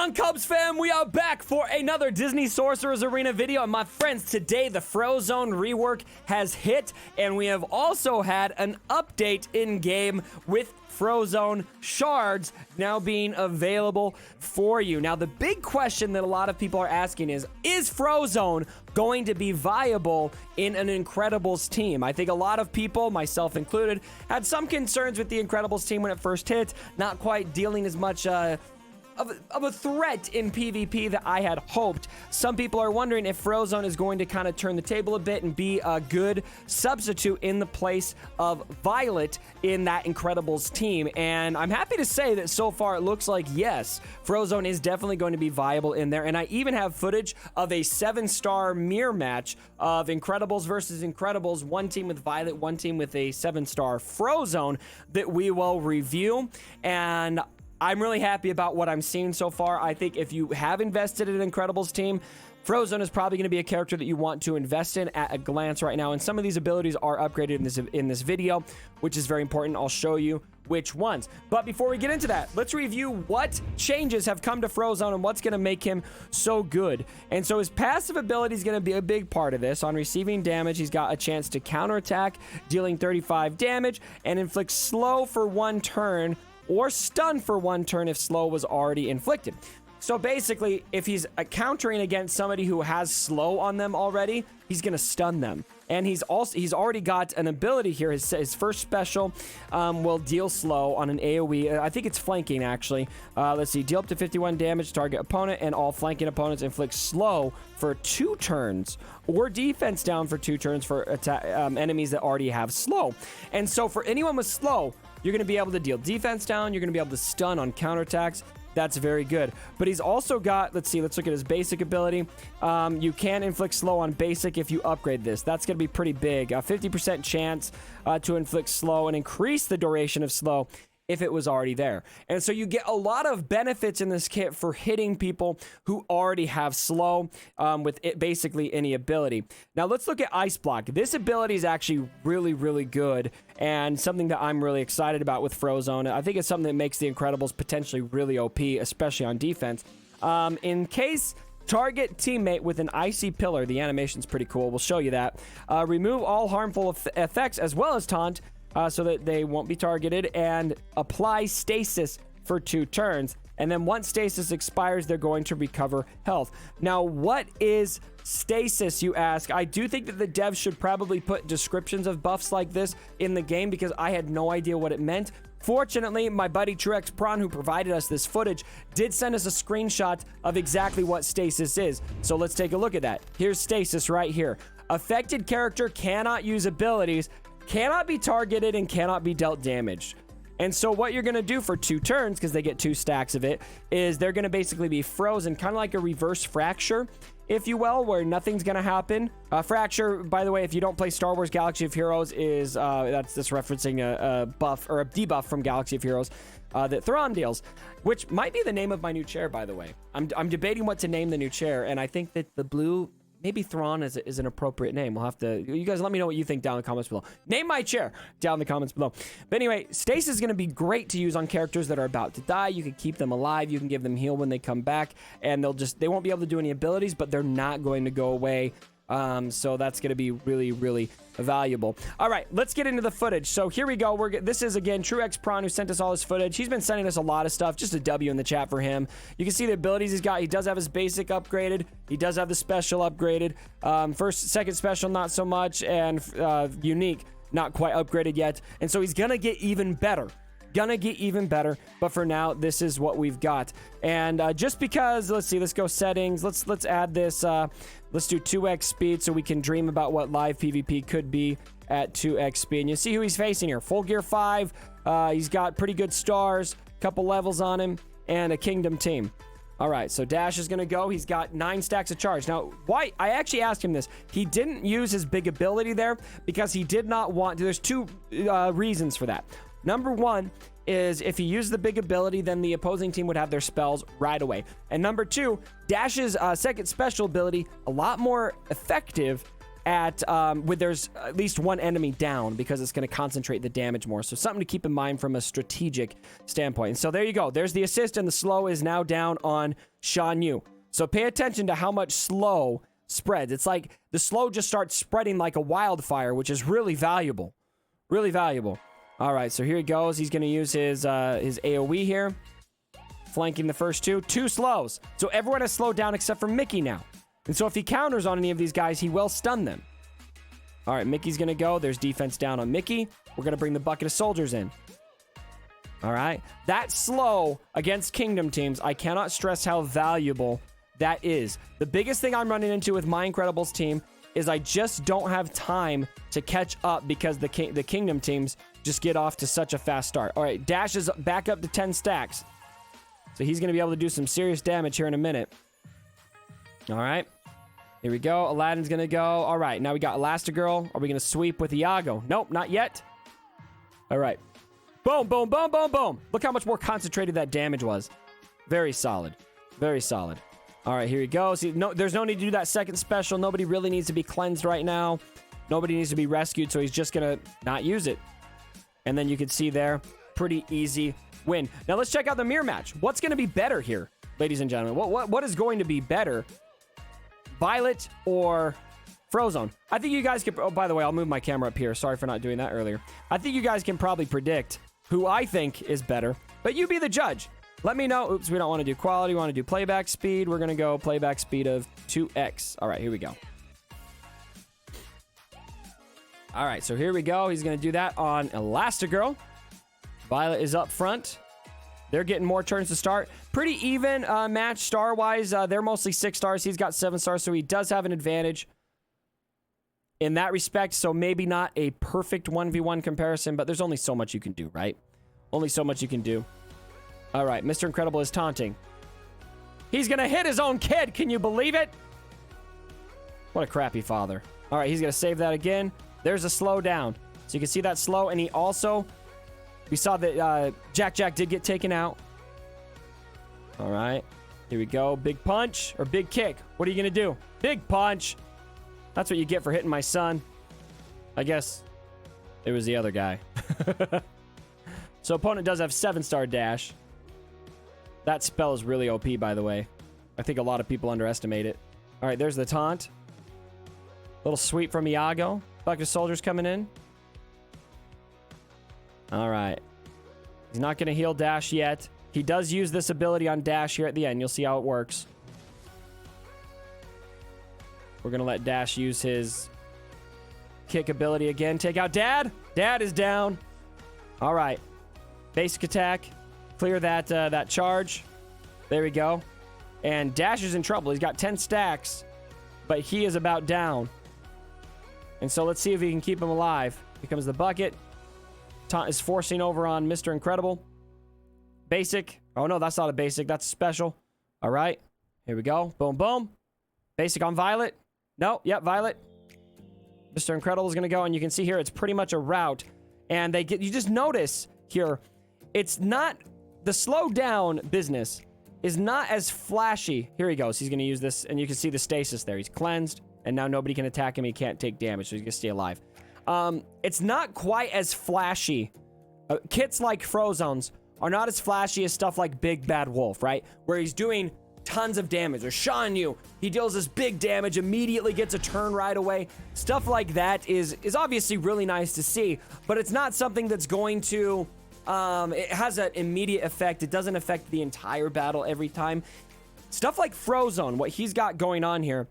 on, Cubs fam? We are back for another Disney Sorcerer's Arena video. And my friends, today the Frozone rework has hit, and we have also had an update in-game with Frozone shards now being available for you. Now, the big question that a lot of people are asking is Frozone going to be viable in an Incredibles team? I think a lot of people, myself included, had some concerns with the Incredibles team when it first hit, not quite dealing as much of a threat in PvP that I had hoped. Some people are wondering if Frozone is going to kind of turn the table a bit and be a good substitute in the place of Violet in that Incredibles team. And I'm happy to say that so far it looks like yes, Frozone is definitely going to be viable in there. And I even have footage of a 7-star mirror match of Incredibles versus Incredibles, one team with Violet, one team with a 7-star Frozone that we will review. And I'm really happy about what I'm seeing so far. I think if you have invested in an Incredibles team, Frozone is probably going to be a character that you want to invest in at a glance right now. And some of these abilities are upgraded in this video, which is very important. I'll show you which ones. But before we get into that, let's review what changes have come to Frozone and what's going to make him so good. And so his passive ability is going to be a big part of this. On receiving damage, he's got a chance to counterattack, dealing 35 damage, and inflict slow for 1 turn, or stun for 1 turn if slow was already inflicted. So basically, if he's countering against somebody who has slow on them already, he's going to stun them. And he's already got an ability here. His first special will deal slow on an AoE. I think it's flanking, actually. Let's see. Deal up to 51 damage to target opponent, and all flanking opponents inflict slow for 2 turns, or defense down for 2 turns for enemies that already have slow. And so for anyone with slow, you're going to be able to deal defense down. You're going to be able to stun on counterattacks. That's very good. But he's also got, let's look at his basic ability. You can inflict slow on basic if you upgrade this. That's going to be pretty big. A 50% chance to inflict slow and increase the duration of slow if it was already there. And so you get a lot of benefits in this kit for hitting people who already have slow with basically any ability. Now let's look at Ice Block. This ability is actually really, really good and something that I'm really excited about with Frozone. I think it's something that makes the Incredibles potentially really OP, especially on defense. In case target teammate with an icy pillar, the animation's pretty cool. We'll show you that. Remove all harmful effects as well as taunt, so that they won't be targeted, and apply stasis for 2 turns. And then once stasis expires, they're going to recover health. Now, what is stasis, you ask? I do think that the devs should probably put descriptions of buffs like this in the game, because I had no idea what it meant. Fortunately, my buddy Truex Prawn, who provided us this footage, did send us a screenshot of exactly what stasis is. So let's take a look at that. Here's stasis right here. Affected character cannot use abilities, cannot be targeted, and cannot be dealt damage. And so what you're going to do for 2 turns, because they get 2 stacks of it, is they're going to basically be frozen, kind of like a reverse fracture, if you will, where nothing's going to happen. Fracture, by the way, if you don't play Star Wars Galaxy of Heroes, is that's referencing a buff or a debuff from Galaxy of Heroes that Thrawn deals, which might be the name of my new chair, by the way. I'm debating what to name the new chair, and I think that the blue... maybe Thrawn is an appropriate name. We'll have to... you guys let me know what you think down in the comments below. Name my chair down in the comments below. But anyway, Stasis is going to be great to use on characters that are about to die. You can keep them alive. You can give them heal when they come back. And they won't be able to do any abilities, but they're not going to go away. So that's going to be really, really valuable. All right, let's get into the footage. So here we go. This is, again, Truex Prawn, who sent us all his footage. He's been sending us a lot of stuff. Just a W in the chat for him. You can see the abilities he's got. He does have his basic upgraded. He does have the special upgraded. Second special, not so much. And unique, not quite upgraded yet. And so he's going to get even better. But for now, this is what we've got. And just because, let's go settings. Let's add this. Let's do 2x speed so we can dream about what live PvP could be at 2x speed. And you see who he's facing here. Full Gear 5. He's got pretty good stars, couple levels on him, and a Kingdom team. All right, so Dash is going to go. He's got 9 stacks of charge. Now, why? I actually asked him this. He didn't use his big ability there because he did not want to. There's 2 reasons for that. Number 1 is if he used the big ability, then the opposing team would have their spells right away. And number 2, Dash's second special ability, a lot more effective at with there's at least one enemy down, because it's going to concentrate the damage more. So something to keep in mind from a strategic standpoint. And so there you go. There's the assist, and the slow is now down on Shan Yu. So pay attention to how much slow spreads. It's like the slow just starts spreading like a wildfire, which is really valuable. Really valuable. All right, so here he goes. He's going to use his AoE here. Flanking the first two. Two slows. So everyone has slowed down except for Mickey now. And so if he counters on any of these guys, he will stun them. All right, Mickey's going to go. There's defense down on Mickey. We're going to bring the bucket of soldiers in. All right. That slow against Kingdom teams, I cannot stress how valuable that is. The biggest thing I'm running into with my Incredibles team is I just don't have time to catch up because the Kingdom teams just get off to such a fast start. All right, Dash is back up to 10 stacks. So he's going to be able to do some serious damage here in a minute. All right. Here we go. Aladdin's going to go. All right, now we got Elastigirl. Are we going to sweep with Iago? Nope, not yet. All right. Boom, boom, boom, boom, boom. Look how much more concentrated that damage was. Very solid. Very solid. All right, here he goes. There's no need to do that second special. Nobody really needs to be cleansed right now. Nobody needs to be rescued, so he's just going to not use it. And then you can see there, pretty easy win. Now let's check out the mirror match. What's going to be better here, ladies and gentlemen? What is going to be better? Violet or Frozone? I think you guys can... Oh, by the way, I'll move my camera up here. Sorry for not doing that earlier. I think you guys can probably predict who I think is better, but you be the judge. Let me know. Oops, we don't want to do quality. We want to do playback speed. We're going to go playback speed of 2x. All right, here we go. All right, so here we go. He's going to do that on Elastigirl. Violet is up front. They're getting more turns to start. Pretty even match star-wise. They're mostly 6 stars. He's got 7 stars, so he does have an advantage in that respect. So maybe not a perfect 1v1 comparison, but there's only so much you can do, right? Only so much you can do. All right, Mr. Incredible is taunting. He's going to hit his own kid. Can you believe it? What a crappy father. All right, he's going to save that again. There's a slow down. So you can see that slow, and he also... We saw that Jack did get taken out. All right. Here we go. Big punch or big kick. What are you going to do? Big punch. That's what you get for hitting my son. I guess it was the other guy. So opponent does have 7-star dash. That spell is really OP, by the way. I think a lot of people underestimate it. All right, there's the taunt. Little sweep from Iago. Bucket of soldiers coming in. All right. He's not going to heal Dash yet. He does use this ability on Dash here at the end. You'll see how it works. We're going to let Dash use his kick ability again. Take out Dad. Dad is down. All right. Basic attack. Clear that charge. There we go. And Dash is in trouble. He's got 10 stacks, but he is about down. And so let's see if we can keep him alive. Here comes the bucket. Taunt is forcing over on Mr. Incredible. Basic. Oh, no, that's not a basic. That's a special. All right. Here we go. Boom, boom. Basic on Violet. No, yep, Violet. Mr. Incredible is going to go, and you can see here it's pretty much a rout. And you just notice here, it's not... The slow down business is not as flashy. Here he goes. He's going to use this, and you can see the stasis there. He's cleansed, and now nobody can attack him. He can't take damage, so he's going to stay alive. It's not quite as flashy. Kits like Frozone's are not as flashy as stuff like Big Bad Wolf, right? Where he's doing tons of damage. Or Shan Yu, he deals this big damage, immediately gets a turn right away. Stuff like that is obviously really nice to see, but it's not something that's going to... it has an immediate effect. It doesn't affect the entire battle every time. Stuff like Frozone, what he's got going on here,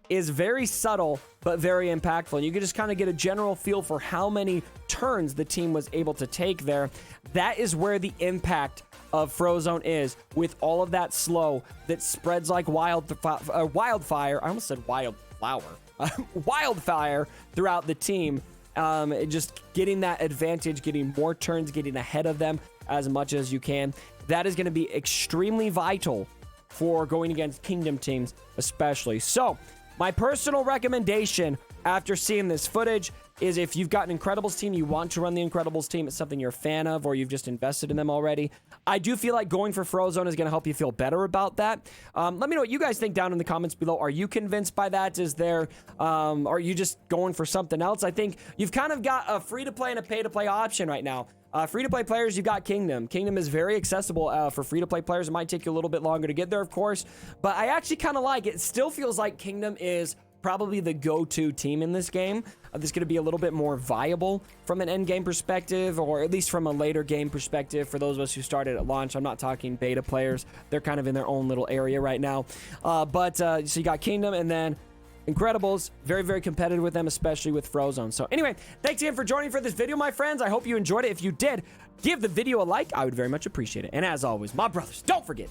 is very subtle, but very impactful. And you can just kind of get a general feel for how many turns the team was able to take there. That is where the impact of Frozone is, with all of that slow that spreads like wildfire. I almost said wildflower. Wildfire throughout the team. Just getting that advantage, getting more turns, getting ahead of them as much as you can. That is going to be extremely vital for going against Kingdom teams, especially. So, my personal recommendation after seeing this footage, is if you've got an Incredibles team, you want to run the Incredibles team, it's something you're a fan of, or you've just invested in them already. I do feel like going for Frozone is going to help you feel better about that. Let me know what you guys think down in the comments below. Are you convinced by that? Is there, are you just going for something else? I think you've kind of got a free-to-play and a pay-to-play option right now. Free-to-play players, you've got Kingdom. Kingdom is very accessible for free-to-play players. It might take you a little bit longer to get there, of course, but I actually kind of like it. It still feels like Kingdom is probably the go-to team in this game. This is going to be a little bit more viable from an end game perspective, or at least from a later game perspective for those of us who started at launch. I'm not talking beta players. They're kind of in their own little area right now. So you got Kingdom, and then Incredibles, very, very competitive with them, especially with Frozone. So anyway, thanks again for joining for this video, my friends. I hope you enjoyed it. If you did, give the video a like. I would very much appreciate it. And as always, my brothers, don't forget,